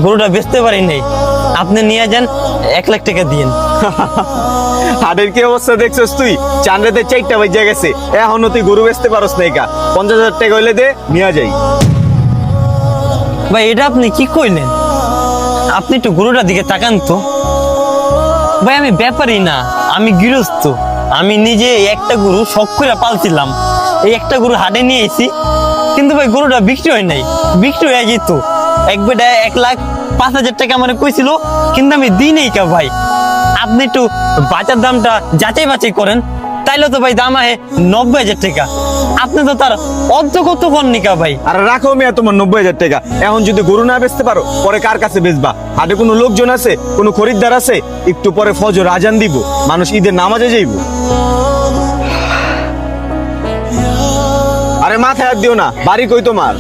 গরুটা বেচতে পারি নাই, আপনি নিয়ে যান, 1 লাখ টাকা দিয়েন। হাটের কি অবস্থা দেখছস তুই? চান্দ্রাতে 4টা বাজে গেছে, এখনো তুই গরু বেচতে পারস না। 50,000 টাকা হইলে দে, নিয়ে যাই। ভাই এটা আপনি কি কইলেন? আপনি একটু গরুটার দিকে তাকান তো ভাই। আমি ব্যাপারই না, আমি গৃহস্থ। আমি নিজে একটা গরু শখ করে পালছিলাম, এই একটা গরু হাটে নিয়ে এসেছি, কিন্তু ভাই গরুটা বিক্রি হয় নাই, বিক্রি হয়ে যেত। এক বেটা 1,05,000 টাকা মানে কইছিল, কিন্তু আমি দিই নাই কা ভাই। আপনি একটু বাজার দামটা যাচাই বাছাই করেন, তাইলে তো ভাই দাম আহে 90,000 টাকা। আপনি তো তার অর্ধ কত কর নিকা ভাই। আর রাখো মিয়া তোমার 90,000 টাকা। এখন যদি গরু না বেচতে পারো, পরে কার কাছে বেচবা? হাটে কোনো লোকজন আছে, কোনো খরিদ্দার আছে? একটু পরে ফজর আজান দিব, মানুষ ঈদের নামাজে যাইব। আরে মাথায় হাত দিও না। বাড়ি কই তোমার?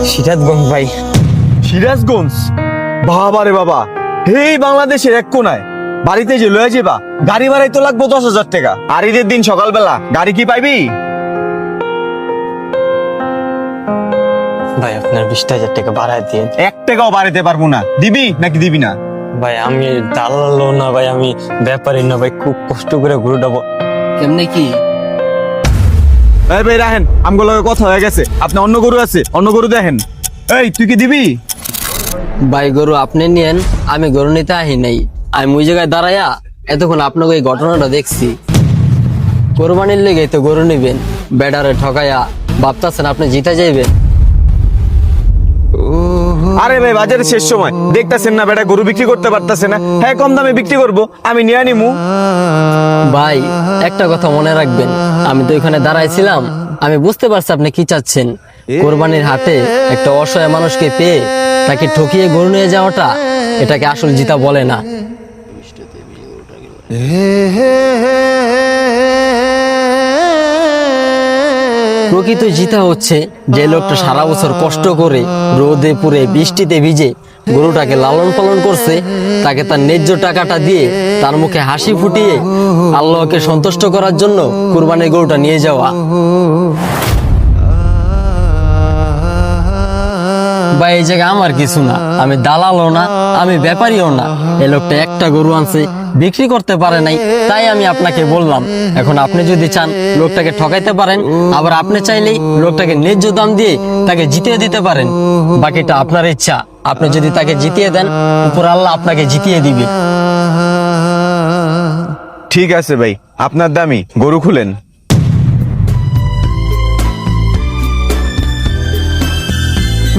সিরাজগঞ্জ ভাই। সিরাজগঞ্জ? বাবা রে বাবা, এই বাংলাদেশের এক কোনায় বাড়িতে যে লয়ে যাবা, গাড়ি ভাড়াই তো লাগবো 10,000 টাকা। আর ঈদের দিন সকালবেলা গাড়ি কি পাইবি? ভাই আপনার 20,000 টাকা বাড়ায় দিয়ে। 1 টাকাও বাড়াইতে পারবো না। দিবি নাকি দিবি না? ভাই আমি দালালও না ভাই, আমি ব্যাপারই না ভাই, খুব কষ্ট করে গরুটা কেমনে কি? এই ভাই রাহেন, আমগুলো কথা হয়ে গেছে। আপনি অন্য গরু আছে, অন্য গরু দেখেন। এই তুই কি দিবি? ভাই গরু আপনি নিয়েন, আমি গরু নিতে আহি নাই। আমি ওই জায়গায় দাঁড়াইয়া এতক্ষণ আপনাকে এই ঘটনাটা দেখছি। কোরবানির লেগে তো গরু নিবেন, বেডারে ঠকাইয়া ভাবতাছেন আপনি জিতে যাইবেন। আরে ভাই বাজারের শেষ সময়, দেখতাছেন না বেটা গরু বিক্রি করতে পারতাছে না। হ্যাঁ কম দামে বিক্রি করবো, আমি নিয়ে নিমু। ভাই একটা কথা মনে রাখবেন, আমি তো এখানে দাঁড়াইছিলাম, আমি বুঝতে পারছি আপনি কি চাচ্ছেন। কোরবানির হাটে একটা অসহায় মানুষকে পেয়ে তাকে ঠকিয়ে গরু নিয়ে যাওয়াটা, এটাকে আসল জিতা বলে না। প্রকৃত জিতা হচ্ছে যে লোকটা সারা বছর কষ্ট করে রোদে পুড়ে বৃষ্টিতে ভিজে গরুটাকে লালন পালন করছে, তাকে তার ন্যায্য টাকাটা দিয়ে তার মুখে হাসি ফুটিয়ে আল্লাহকে সন্তুষ্ট করার জন্য কুরবানির গরুটা নিয়ে যাওয়া। বা এই জায়গায় আমার কিছু না, আমি দালালও না, আমি ব্যাপারীও না। এই লোকটা একটা গরু আনছে, বিক্রি করতে পারে নাই, তাই আমি আপনাকে বললাম। এখন আপনি যদি চান লোকটাকে ঠকাইতে পারেন, আবার আপনি চাইলেই লোকটাকে ন্যায্য দাম দিয়ে তাকে জিতিয়ে দিতে পারেন। বাকিটা আপনার ইচ্ছা। আপনি যদি তাকে জিতিয়ে দেন, উপর আল্লাহ আপনাকে জিতিয়ে দিবে। ঠিক আছে ভাই, আপনার দামি গরু খুলেন।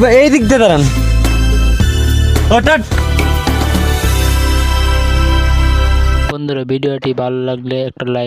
ভাই এই দিক দিয়ে দাঁড়ান। হঠাৎ বন্ধুরা ভিডিওটি ভালো লাগলে একটা লাইক